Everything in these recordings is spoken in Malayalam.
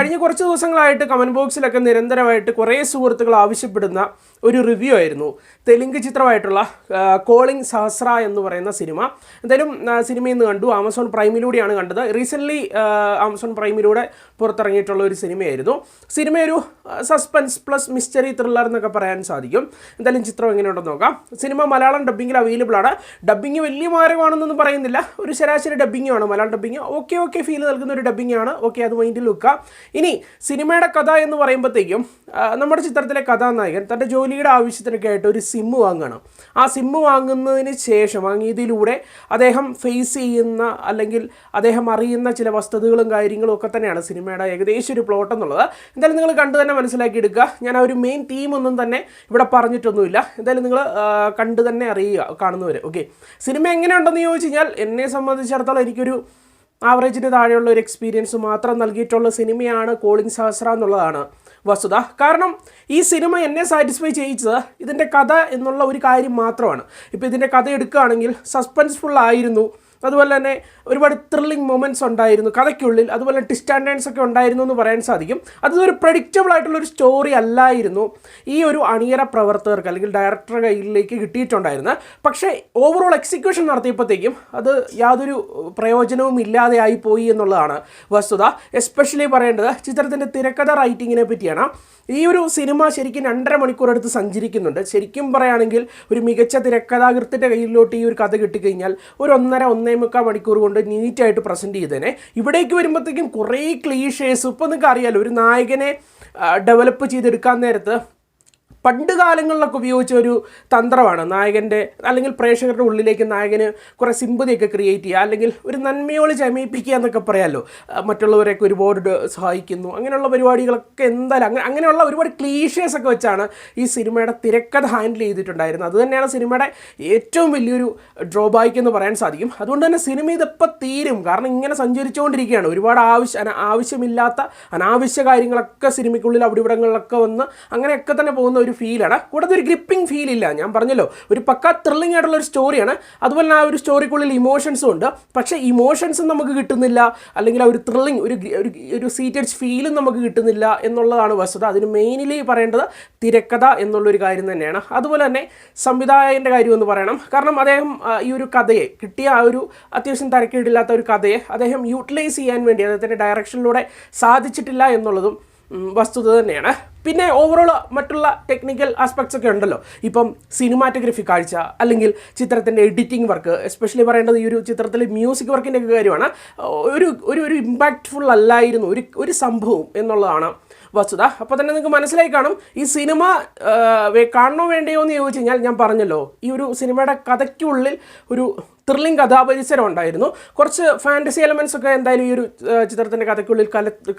കഴിഞ്ഞ കുറച്ച് ദിവസങ്ങളായിട്ട് കമൻറ്റ് ബോക്സിലൊക്കെ നിരന്തരമായിട്ട് കുറേ സുഹൃത്തുക്കൾ ആവശ്യപ്പെടുന്ന ഒരു റിവ്യൂ ആയിരുന്നു തെലുങ്ക് ചിത്രമായിട്ടുള്ള കോളിംഗ് സഹസ്ര എന്ന് പറയുന്ന സിനിമ. എന്തായാലും സിനിമയിൽ നിന്ന് കണ്ടു, ആമസോൺ പ്രൈമിലൂടെയാണ് കണ്ടത്. റീസെൻ്റ്ലി ആമസോൺ പ്രൈമിലൂടെ പുറത്തിറങ്ങിയിട്ടുള്ള ഒരു സിനിമയായിരുന്നു. സിനിമ ഒരു സസ്പെൻസ് പ്ലസ് മിസ്റ്ററി ത്രില്ലർ എന്നൊക്കെ പറയാൻ സാധിക്കും. എന്തായാലും ചിത്രം എങ്ങനെയുണ്ടെന്ന് നോക്കാം. സിനിമ മലയാളം ഡബ്ബിങ്ങിൽ അവൈലബിൾ ആണ്. ഡബ്ബിങ് വലിയ മാരകമാണെന്നൊന്നും പറയുന്നില്ല, ഒരു ശരാശരി ഡബ്ബിങ്ങാണ്. മലയാളം ഡബ്ബിങ് ഓക്കെ ഫീൽ നൽകുന്ന ഒരു ഡബ്ബിങ് ആണ്. ഓക്കെ, അത് മൈൻഡിൽ വെക്കുക. ഇനി സിനിമയുടെ കഥ എന്ന് പറയുമ്പോഴത്തേക്കും നമ്മുടെ ചിത്രത്തിലെ കഥാനായകൻ തൻ്റെ ജോലിയുടെ ആവശ്യത്തിനൊക്കെ ആയിട്ട് ഒരു സിമ്മ് വാങ്ങുകയാണ്. ആ സിമ്മ് വാങ്ങുന്നതിന് ശേഷം വാങ്ങിയതിലൂടെ അദ്ദേഹം ഫേസ് ചെയ്യുന്ന അല്ലെങ്കിൽ അദ്ദേഹം അറിയുന്ന ചില വസ്തുതകളും കാര്യങ്ങളും ഒക്കെ തന്നെയാണ് സിനിമയുടെ ഏകദേശം ഒരു പ്ലോട്ട് എന്നുള്ളത്. എന്തായാലും നിങ്ങൾ കണ്ടു തന്നെ മനസ്സിലാക്കി എടുക്കുക. ഞാൻ ആ ഒരു മെയിൻ തീമൊന്നും തന്നെ ഇവിടെ പറഞ്ഞിട്ടൊന്നുമില്ല. എന്തായാലും നിങ്ങൾ കണ്ടു തന്നെ അറിയുക കാണുന്നവർ. ഓക്കെ, സിനിമ എങ്ങനെയുണ്ടെന്ന് ചോദിച്ചു കഴിഞ്ഞാൽ എന്നെ സംബന്ധിച്ചിടത്തോളം എനിക്കൊരു ആവറേജിന് താഴെയുള്ള ഒരു എക്സ്പീരിയൻസ് മാത്രം നൽകിയിട്ടുള്ള സിനിമയാണ് കോളിംഗ് സഹസ്ര എന്നുള്ളതാണ് വസ്തുത. കാരണം ഈ സിനിമ എന്നെ സാറ്റിസ്ഫൈ ചെയ്യിച്ചത് ഇതിൻ്റെ കഥ എന്നുള്ള ഒരു കാര്യം മാത്രമാണ്. ഇപ്പോൾ ഇതിൻ്റെ കഥ എടുക്കുകയാണെങ്കിൽ സസ്പെൻസ്ഫുൾ ആയിരുന്നു, അതുപോലെ തന്നെ ഒരുപാട് ത്രില്ലിംഗ് മൊമെൻറ്റ്സ് ഉണ്ടായിരുന്നു കഥയ്ക്കുള്ളിൽ, അതുപോലെ ട്വിസ്റ്റ് ആൻഡ് ടേൺസ് ഒക്കെ ഉണ്ടായിരുന്നു എന്ന് പറയാൻ സാധിക്കും. അതൊരു പ്രഡിക്റ്റബിൾ ആയിട്ടുള്ളൊരു സ്റ്റോറി അല്ലായിരുന്നു ഈ ഒരു അണിയറ പ്രവർത്തകർക്ക് അല്ലെങ്കിൽ ഡയറക്ടറുടെ കയ്യിലേക്ക് കിട്ടിയിട്ടുണ്ടായിരുന്നത്. പക്ഷേ ഓവറോൾ എക്സിക്യൂഷൻ നടത്തിയപ്പോഴത്തേക്കും അത് യാതൊരു പ്രയോജനവും ഇല്ലാതെ ആയിപ്പോയി എന്നുള്ളതാണ് വസ്തുത. എസ്പെഷ്യലി പറയേണ്ടത് ചിത്രത്തിൻ്റെ തിരക്കഥ റൈറ്റിങ്ങിനെ പറ്റിയാണ്. ഈ ഒരു സിനിമ ശരിക്കും 2.5 മണിക്കൂർ എടുത്ത് സഞ്ചരിക്കുന്നുണ്ട്. ശരിക്കും പറയുകയാണെങ്കിൽ ഒരു മികച്ച തിരക്കഥാകൃത്തിൻ്റെ കയ്യിലോട്ട് ഈ ഒരു കഥ കിട്ടിക്കഴിഞ്ഞാൽ ഒരു 1.5 മണിക്കൂർ കൊണ്ട് നീറ്റായിട്ട് പ്രസൻറ്റ് ചെയ്തേനെ. ഇവിടേക്ക് വരുമ്പോഴത്തേക്കും കുറേ ക്ലീഷേഴ്സ്. ഇപ്പോൾ നിങ്ങൾക്ക് അറിയാമല്ലോ, ഒരു നായകനെ ഡെവലപ്പ് ചെയ്തെടുക്കാൻ നേരത്ത് പണ്ട് കാലങ്ങളിലൊക്കെ ഉപയോഗിച്ച ഒരു തന്ത്രമാണ് നായകൻ്റെ അല്ലെങ്കിൽ പ്രേക്ഷകരുടെ ഉള്ളിലേക്ക് നായകന് കുറേ സിമ്പതിയൊക്കെ ക്രിയേറ്റ് ചെയ്യുക, അല്ലെങ്കിൽ ഒരു നന്മയോട് ചമയിപ്പിക്കുക എന്നൊക്കെ പറയാമല്ലോ. മറ്റുള്ളവരെയൊക്കെ ഒരുപാട് സഹായിക്കുന്നു, അങ്ങനെയുള്ള പരിപാടികളൊക്കെ എന്തായാലും അങ്ങനെയുള്ള ഒരുപാട് ക്ലീഷേഴ്സ് ഒക്കെ വെച്ചാണ് ഈ സിനിമയുടെ തിരക്കഥ ഹാൻഡിൽ ചെയ്തിട്ടുണ്ടായിരുന്നത്. അതുതന്നെയാണ് സിനിമയുടെ ഏറ്റവും വലിയൊരു ഡ്രോബാക്ക് എന്ന് പറയാൻ സാധിക്കും. അതുകൊണ്ട് തന്നെ സിനിമ ഇതെപ്പോൾ തീരും, കാരണം ഇങ്ങനെ സഞ്ചരിച്ചുകൊണ്ടിരിക്കുകയാണ്. ഒരുപാട് ആവശ്യമില്ലാത്ത അനാവശ്യ കാര്യങ്ങളൊക്കെ സിനിമയ്ക്കുള്ളിൽ അവിടെ ഇവിടങ്ങളിലൊക്കെ വന്ന് അങ്ങനെയൊക്കെ തന്നെ പോകുന്ന ഒരു ഫീലാണ്. കൂടാതെ ഒരു ഗ്രിപ്പിംഗ് ഫീൽ ഇല്ല. ഞാൻ പറഞ്ഞല്ലോ, ഒരു പക്ക ത്രില്ലിംഗ് ആയിട്ടുള്ള ഒരു സ്റ്റോറിയാണ്. അതുപോലെ ആ ഒരു സ്റ്റോറിക്കുള്ളിൽ ഇമോഷൻസും ഉണ്ട്. പക്ഷേ ഇമോഷൻസും നമുക്ക് കിട്ടുന്നില്ല, അല്ലെങ്കിൽ ആ ഒരു ത്രില്ലിംഗ് ഒരു സീറ്റഡ് ഫീലും നമുക്ക് കിട്ടുന്നില്ല എന്നുള്ളതാണ് വസ്തുത. അതിന് മെയിൻലി പറയേണ്ടത് തിരക്കഥ എന്നുള്ളൊരു കാര്യം തന്നെയാണ്. അതുപോലെ തന്നെ സംവിധായകൻ്റെ കാര്യം എന്ന് പറയണം. കാരണം അദ്ദേഹം ഈ ഒരു കഥയെ കിട്ടിയ ആ ഒരു അത്യാവശ്യം തരക്കേടില്ലാത്ത ഒരു കഥയെ അദ്ദേഹം യൂട്ടിലൈസ് ചെയ്യാൻ വേണ്ടി അദ്ദേഹത്തിൻ്റെ ഡയറക്ഷനിലൂടെ സാധിച്ചിട്ടില്ല എന്നുള്ളതും വസ്തുത തന്നെയാണ്. പിന്നെ ഓവറോൾ മറ്റുള്ള ടെക്നിക്കൽ ആസ്പെക്ട്സ് ഒക്കെ ഉണ്ടല്ലോ. ഇപ്പം സിനിമാറ്റോഗ്രഫി കാഴ്ച, അല്ലെങ്കിൽ ചിത്രത്തിൻ്റെ എഡിറ്റിംഗ് വർക്ക്, എസ്പെഷ്യലി പറയേണ്ടത് ഈ ഒരു ചിത്രത്തിലെ മ്യൂസിക് വർക്കിൻ്റെ ഒക്കെ കാര്യമാണ്. ഒരു ഇമ്പാക്റ്റ്ഫുൾ അല്ലായിരുന്നു ഒരു സംഭവം എന്നുള്ളതാണ് വസ്തുത. അപ്പോൾ തന്നെ നിങ്ങൾക്ക് മനസ്സിലായി കാണും ഈ സിനിമ കാണണോ വേണ്ടയോ എന്ന് ചോദിച്ചു കഴിഞ്ഞാൽ ഞാൻ പറഞ്ഞല്ലോ, ഈ ഒരു സിനിമയുടെ കഥയ്ക്കുള്ളിൽ ഒരു ത്രില്ലിംഗ് കഥാപരിസരം ഉണ്ടായിരുന്നു. കുറച്ച് ഫാൻറ്റസി എലമെൻറ്റ്സ് ഒക്കെ എന്തായാലും ഈ ഒരു ചിത്രത്തിൻ്റെ കഥയ്ക്കുള്ളിൽ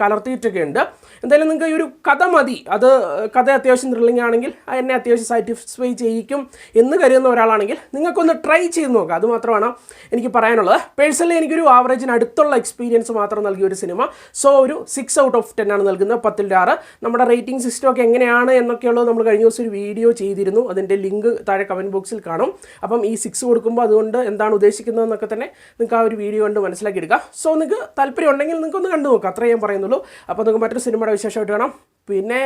കലർത്തിയിട്ടൊക്കെ ഉണ്ട്. എന്തായാലും നിങ്ങൾക്ക് ഈ ഒരു കഥ മതി, അത് കഥ അത്യാവശ്യം ത്രില്ലിംഗ് ആണെങ്കിൽ എന്നെ അത്യാവശ്യം സാറ്റിസ്ഫൈ ചെയ്യിക്കും എന്ന് കരുതുന്ന ഒരാളാണെങ്കിൽ നിങ്ങൾക്കൊന്ന് ട്രൈ ചെയ്ത് നോക്കുക. അതുമാത്രമാണ് എനിക്ക് പറയാനുള്ളത്. പേഴ്സണലി എനിക്കൊരു ആവറേജിന് അടുത്തുള്ള എക്സ്പീരിയൻസ് മാത്രം നൽകിയ ഒരു സിനിമ. സോ ഒരു 6 ഔട്ട് ഓഫ് 10 ആണ് നൽകുന്നത്, 10/6. നമ്മുടെ റേറ്റിംഗ് സിസ്റ്റം ഒക്കെ എങ്ങനെയാണ് എന്നൊക്കെയുള്ളത് നമ്മൾ കഴിഞ്ഞ ദിവസം ഒരു വീഡിയോ ചെയ്തിരുന്നു. അതിൻ്റെ ലിങ്ക് താഴെ കമൻറ്റ് ബോക്സിൽ കാണും. അപ്പം ഈ 6 കൊടുക്കുമ്പോൾ അതുകൊണ്ട് എന്താണ് ഉദ്ദേശിക്കുന്നതെന്നൊക്കെ തന്നെ നിങ്ങൾക്ക് ആ ഒരു വീഡിയോ കൊണ്ട് മനസ്സിലാക്കി എടുക്കുക. സോ നിങ്ങൾക്ക് താല്പര്യം ഉണ്ടെങ്കിൽ നിങ്ങൾക്കൊന്ന് കണ്ടു നോക്കുക, അത്രേ ഞാൻ പറയുന്നുള്ളൂ. അപ്പോൾ നിങ്ങൾക്ക് മറ്റൊരു സിനിമയുടെ വിശേഷമായിട്ട് കാണാം. പിന്നെ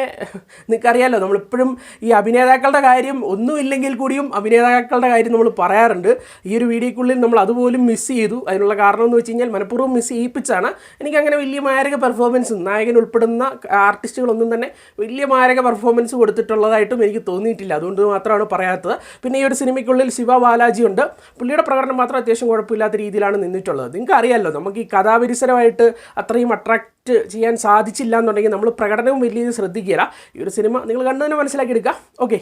നിങ്ങൾക്കറിയാമല്ലോ, നമ്മളിപ്പോഴും ഈ അഭിനേതാക്കളുടെ കാര്യം ഒന്നുമില്ലെങ്കിൽ കൂടിയും അഭിനേതാക്കളുടെ കാര്യം നമ്മൾ പറയാറുണ്ട്. ഈ ഒരു വീഡിയോക്കുള്ളിൽ നമ്മൾ അതുപോലും മിസ് ചെയ്തു. അതിനുള്ള കാരണം എന്ന് വെച്ച് കഴിഞ്ഞാൽ മനഃപൂർവ്വം മിസ് ചെയ്യിപ്പിച്ചാണ്. എനിക്കങ്ങനെ വലിയ മാരക പെർഫോമൻസ് നായകൻ ഉൾപ്പെടുന്ന ആർട്ടിസ്റ്റുകളൊന്നും തന്നെ വലിയ മാരക പെർഫോമൻസ് കൊടുത്തിട്ടുള്ളതായിട്ടും എനിക്ക് തോന്നിയിട്ടില്ല. അതുകൊണ്ട് മാത്രമാണ് പറയാത്തത്. പിന്നെ ഈ ഒരു സിനിമയ്ക്കുള്ളിൽ ശിവ ബാലാജി ഉണ്ട്. പുള്ളിയുടെ പ്രകടനം മാത്രം അത്യാവശ്യം കുഴപ്പമില്ലാത്ത രീതിയിലാണ് നിന്നിട്ടുള്ളത്. നിങ്ങൾക്ക് അറിയാമല്ലോ, നമുക്ക് ഈ കഥാപരിസരമായിട്ട് അത്രയും അട്രാക്റ്റ് ചെയ്യാൻ സാധിച്ചില്ല എന്നുണ്ടെങ്കിൽ നമ്മൾ പ്രകടനവും വലിയ ശ്രദ്ധിക്കുക. ഈ ഒരു സിനിമ നിങ്ങൾ കണ്ടു തന്നെ മനസ്സിലാക്കി എടുക്കുക. ഓക്കെ.